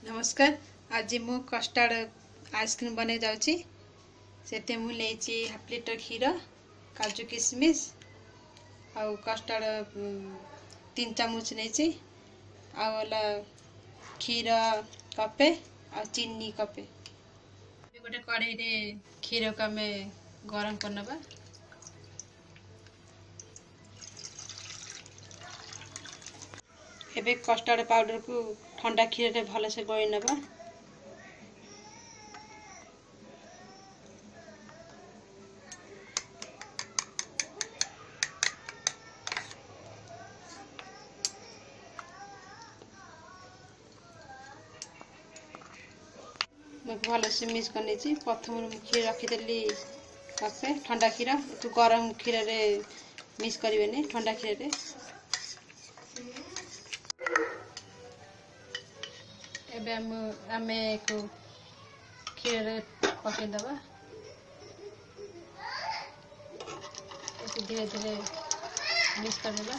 नमस्कार। आज मु कस्टर्ड आइसक्रीम बने जाऊँगी। से मुझे हाफ लिटर क्षीर, काजू किशमिश आउ कस्टर्ड 3 चामच नहीं आला क्षीर कपे आ चीनी कपे। गोटे कड़ाई रे क्षीर को आम गरम करनबा। एबे कस्टर्ड पाउडर को ठंडा क्षीर रे भल से गोई नबा। मैं भल से मिक्स करनी प्रथम क्षीर रखीदेली कपे ठंडा क्षीर तो गरम क्षीर रे मिक्स करेंगे ठंडा क्षीर रे। एबे आम एक क्षीर रे पकईदबा। धीरे धीरे मिक्स करदेबा।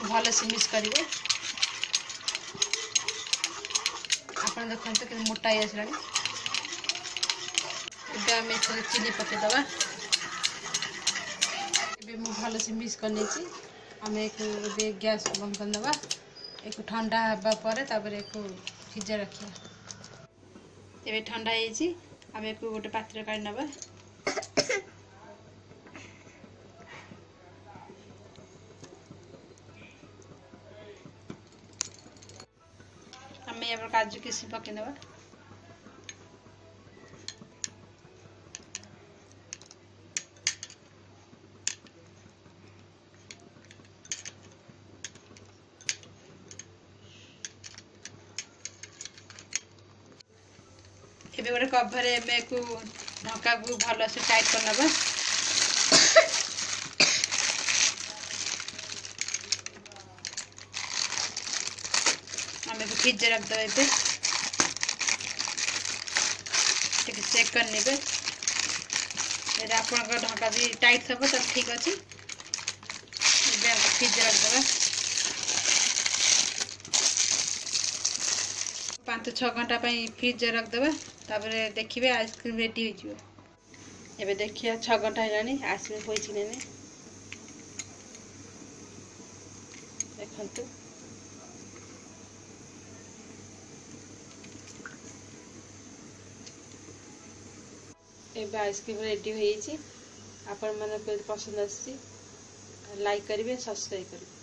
भल से मिक्स करेंगे। आप देखते कि मोटा आसला। आम चीनी पकईदबा। भल से मिक्स कर आम एक गैस बंद करदबा। एक ठंडा हवा पर एक फ्रिज रखा। ये ठंडा आम एक गोटे पात्र काढ़ी नबा। आम यहाँ काजू किशमिश पकईदबा। एबे गोटे कभर को ढक्का को भल से टाइट करनबा। आम को फ्रिज रखदे। एबे चेक करने आपन ढक्का भी टाइट थब तो ठीक अच्छे। फ्रिज रखदे 5-6 घंटा फ्रिज रखदे। तापर देखिए आइसक्रीम रेडी हो। एबे देखिए 6 घंटा है आइसक्रीम होइछि ने देखंतु। एबे आइसक्रीम रेडी होइछि। आपण मन पसंद आछि लाइक करिवे सब्सक्राइब करिवे।